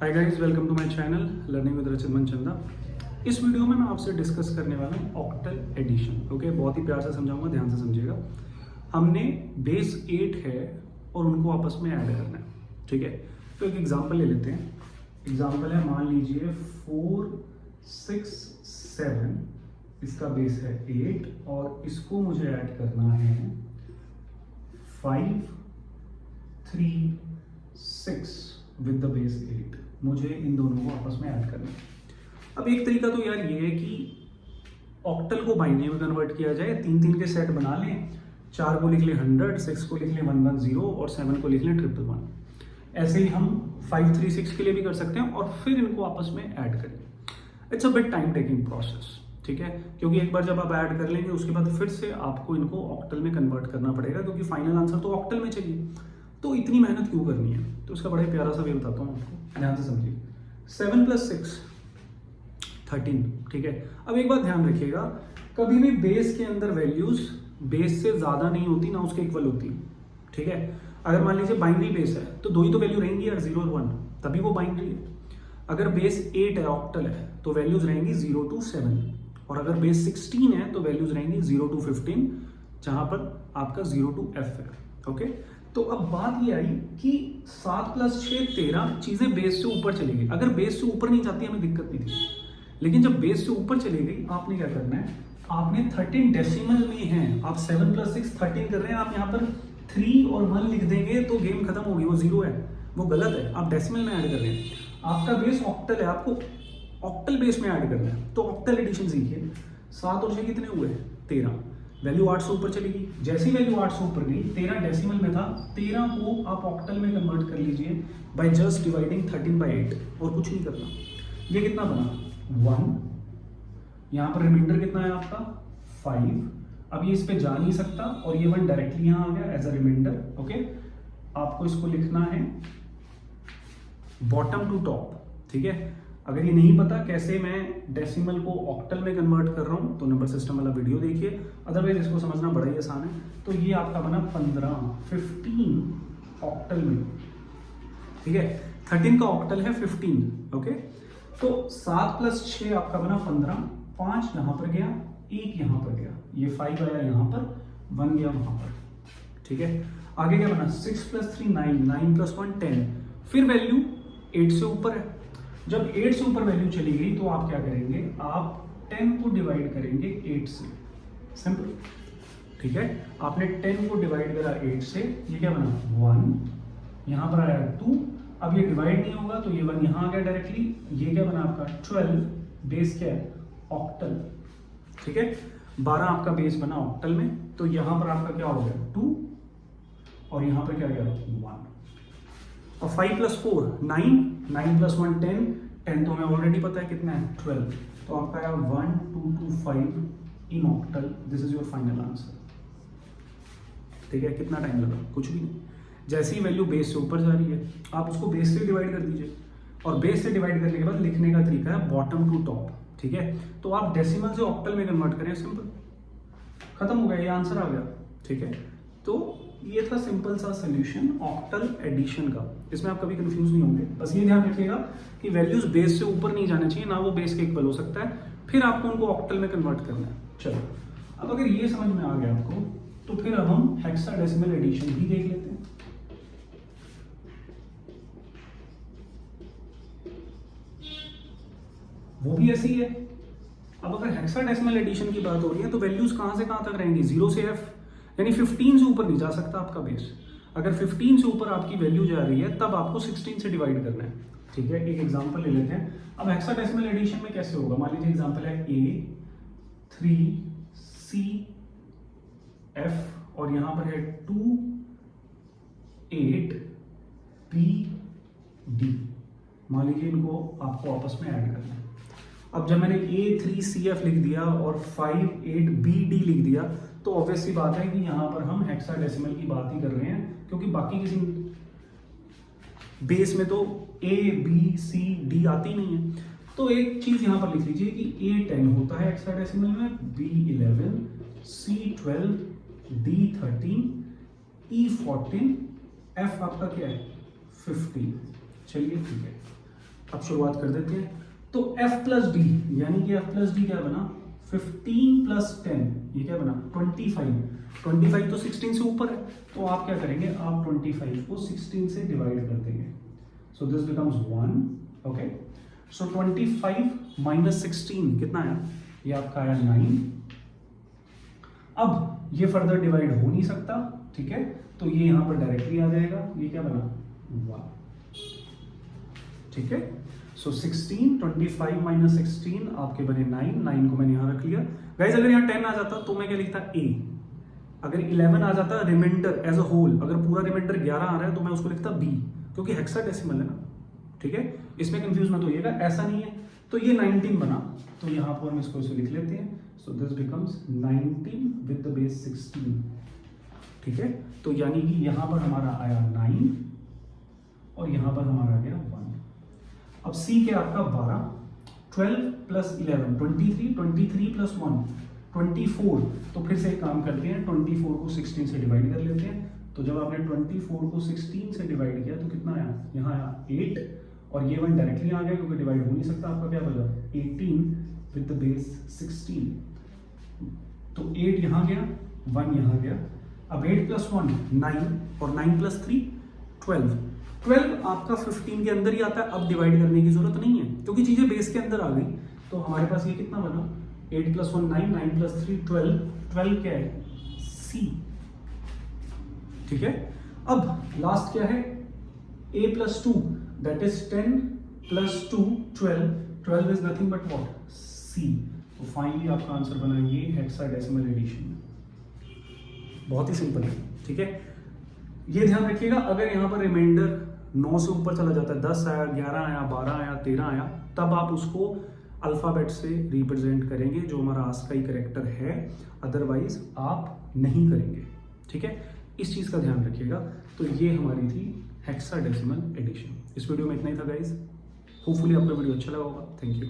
Hi guys, welcome to my channel learning with Rachit Manchanda. इस video में मैं आपसे डिस्कस करने वाला हूँ ऑक्टल एडिशन। ओके, बहुत ही प्यार से समझाऊंगा, ध्यान से समझिएगा। हमने बेस 8 है और उनको आपस में ऐड करना है, ठीक है। तो एक एग्जांपल ले लेते हैं। एग्जांपल है, मान लीजिए 4, 6, 7, इसका बेस है 8 और इसको मुझे ऐड करना है 5, 3, 6 विद द बेस 8। मुझे इन दोनों को आपस में ऐड करना है। अब एक तरीका तो यार ये है कि ऑक्टल को बाइनरी में कन्वर्ट किया जाए, 3 के सेट बना लें। 4 को लिख लें 100, 6 को लिख लें 110 और 7 को लिख लें 111। ऐसे ही हम 5, 3, 6 के लिए भी कर सकते हैं और फिर इनको आपस में ऐड करें। It's a bit time taking process, ठीक है, क्योंकि एक बार जब आप ऐड कर लेंगे उसके बाद फिर से आपको इनको ऑक्टल में कन्वर्ट करना पड़ेगा, क्योंकि फाइनल आंसर तो ऑक्टल में चाहिए। तो इतनी मेहनत क्यों करनी है? तो उसका बड़ा प्यारा सा वे बताता हूँ आपको, ध्यान से समझिए। 7 + 6 13, ठीक है। अब एक बात ध्यान रखिएगा, कभी भी बेस के अंदर वैल्यूज बेस से ज्यादा नहीं होती, ना उसके इक्वल होती, ठीक है। अगर मान लीजिए बाइनरी बेस है तो दो ही तो वैल्यू रहेंगी यार, 0 और 1, तभी वो बाइनरी है। अगर बेस 8 है, ऑक्टल है, तो वैल्यूज रहेंगी 0 to 7, और अगर बेस 16 है तो वैल्यूज रहेंगी 0 to 15, जहां पर आपका 0 to F है। ओके, तो अब बात ये आई कि 7 + 6 13 चीजें बेस से ऊपर चली गई। अगर बेस से ऊपर नहीं जाती हमें दिक्कत नहीं थी, लेकिन जब बेस से ऊपर चली गई आपने क्या करना है, आपने 13 डेसिमल में है, आप 7 + 6 13 कर रहे हैं, आप यहाँ पर 3 और 1 लिख देंगे तो गेम खत्म होगी, वो 0 है, वो गलत है। आप डेसिमल में ऐड कर रहे हैं, आपका बेस ऑक्टल है, आपको ऑक्टल बेस में ऐड करना है। तो ऑक्टल एडिशन सीखिए। 7 और 6 कितने हुए? 13। वैल्यू 8 से ऊपर चली गई। जैसी वैल्यू 8 से ऊपर गई, 13 डेसिमल में था, 13 को आप ऑक्टल में कन्वर्ट कर लीजिए बाय जस्ट डिवाइडिंग 13 by 8, और कुछ नहीं करना। ये कितना बना? 1। यहाँ पर रिमाइंडर कितना है आपका? 5। अब ये इस पे जा नहीं सकता और ये 1 डायरेक्टली यहाँ आ गया एज अ रिमाइंडर। ओके, आपको इसको लिखना है बॉटम टू टॉप, ठीक है। अगर ये नहीं पता कैसे मैं डेसिमल को ऑक्टल में कन्वर्ट कर रहा हूं तो नंबर सिस्टम वाला वीडियो देखिए, अदरवाइज इसको समझना बड़ा ही आसान है। तो ये आपका बना 15 ऑक्टल में, ठीक है। 13 का ऑक्टल है 15। ओके, तो 7 + 6 आपका बना 15, 5 यहां पर गया, 1 यहां पर गया, ये 5 आया यहां पर, 1 गया वहां पर, ठीक है। आगे क्या बना? 6 + 3 9, 9 + 1 10। फिर वैल्यू 8 से ऊपर है। जब 8 से ऊपर वैल्यू चली गई तो आप क्या करेंगे, आप 10 को डिवाइड करेंगे 8 से, सिंपल, ठीक है। आपने 10 को डिवाइड करा 8 से, ये क्या बना? 1, यहां पर आया 2। अब ये डिवाइड नहीं होगा तो ये 1 यहां आ गया डायरेक्टली। ये क्या बना आपका? 12। बेस क्या है? ऑक्टल, ठीक है। 12 आपका बेस बना ऑक्टल में, तो यहां पर आपका क्या हो गया? 2, और यहां पर क्या गया? 1। और 5 + 4 9, 9 + 1 10, 10 तो हमें ऑलरेडी पता है कितना है? 12। तो आपका आया 1 2 2 5 इन octal. This is your final answer, ठीक है। कितना टाइम लगा? कुछ भी नहीं। जैसी वैल्यू बेस से ऊपर जा रही है आप उसको बेस से डिवाइड कर दीजिए, और बेस से डिवाइड करने के बाद लिखने का तरीका है बॉटम टू टॉप, ठीक है। तो आप डेसिमल से ऑक्टल में कन्वर्ट करें, सिंपल, खत्म हो गया, ये आंसर आ गया, ठीक है। तो ये था सिंपल सा सोल्यूशन ऑक्टल एडिशन का। इसमें आप कभी कंफ्यूज नहीं होंगे। बस ये ध्यान रखिएगा कि वैल्यूज बेस से ऊपर नहीं जाना चाहिए, ना वो बेस के इक्वल हो सकता है, फिर आपको उनको ऑक्टल में कन्वर्ट करना है। चलो, अब अगर ये समझ में आ गया आपको, तो फिर अब हम हेक्साडेसिमल एडिशन भी देख लेते हैं। वो भी ऐसी ही है। अब अगर हेक्साडेसिमल एडिशन की बात हो रही है तो वैल्यूज कहां से कहां तक रहेंगी? 0 से F, यानी 15 से ऊपर नहीं जा सकता आपका बेस। अगर 15 से ऊपर आपकी वैल्यू जा रही है तब आपको 16 से डिवाइड करना है, ठीक है। एक एग्जांपल ले लेते हैं। अब हेक्साडेसिमल एडिशन में कैसे होगा? मान लीजिए एग्जांपल है A 3 C F और यहां पर है 2 8 B D। मान लीजिए इनको आपको आपस में ऐड करना है। अब जब मैंने A3CF लिख दिया और 58BD लिख दिया तो ऑब्वियस सी बात है कि यहां पर हम हेक्साडेसिमल की बात ही कर रहे हैं, क्योंकि बाकी किसी बेस में तो A B C D आती नहीं है। तो एक चीज यहां पर लिख लीजिए कि A10 होता है हेक्साडेसिमल में, B11, C12, D13, E14, F आपका क्या है? 15। चलिए ठीक है, अब शुरुआत कर देते हैं। तो f प्लस डी, यानी कि f प्लस डी क्या बना, 15 प्लस 10, ये क्या बना 25। 25 तो 16 से ऊपर है, तो आप क्या करेंगे, आप 25 को 16 से डिवाइड कर देंगे। So this becomes 1। Okay, so 25 minus 16 कितना आया, ये आपका आया 9। अब ये फर्दर डिवाइड हो नहीं सकता, ठीक है, तो ये यहां पर डायरेक्टली आ जाएगा, ये क्या बना 1, ठीक है। सो 16, 25 माइनस 16 आपके बने 9, 9 को मैंने यहां रख लिया। गाइस अगर यहाँ 10 आ जाता तो मैं क्या लिखता a, अगर 11 आ जाता रिमाइंडर एज अ होल, अगर पूरा रिमाइंडर 11 आ रहा है तो मैं उसको लिखता b, क्योंकि हेक्साडेसिमल है ना, ठीक है, इसमें कंफ्यूज मत होइएगा, ऐसा नहीं है। तो ये 19 बना, तो यहाँ पर हम इसको इसे लिख लेते हैं। So this becomes 19 with the base 16, ठीक है। तो यानी कि यहाँ पर हमारा आया 9 और यहाँ पर हमारा आ गया 1। अब c क्या आपका 12, 12 प्लस 11 23, 23 प्लस 1 24। तो फिर से एक काम करते हैं, 24 को 16 से डिवाइड कर लेते हैं। तो जब आपने 24 को 16 से डिवाइड किया तो कितना आया, यहाँ आया 8, और ये 1 डायरेक्टली आ गया क्योंकि डिवाइड हो नहीं सकता, आपका क्या बचा 18 विद द बेस 16। तो 8 यहाँ गया, 1 यहाँ गया। अब 8 प्लस 1 9, और 9 प्लस 3 12। 12 आपका 15 के अंदर ही आता है, अब डिवाइड करने की जरूरत नहीं है क्योंकि चीजें बेस के अंदर आ गई। तो हमारे पास ये कितना बना, 8 प्लस 1 9, 9 प्लस 3 12, 12 क्या है c, ठीक है। अब लास्ट क्या है a plus 2, that is 10 plus 2 12, 12 is nothing but what c। तो फाइनली आपका आंसर बना ये हेक्साडेसिमल एडिशन। बहुत ही सिंपल है, ठीक है। ये ध्यान रखिएगा, अगर यहाँ पर रिमाइंडर 9 से ऊपर चला जाता है, 10 आया, 11 आया, 12 आया, 13 आया, तब आप उसको अल्फाबेट से रिप्रेजेंट करेंगे जो हमारा आस्काई कैरेक्टर है, अदरवाइज आप नहीं करेंगे, ठीक है। इस चीज़ का ध्यान रखिएगा। तो ये हमारी थी हेक्साडेसिमल एडिशन। इस वीडियो में इतना ही था गाइज, होपफुली आपको वीडियो अच्छा लगा होगा। Thank you.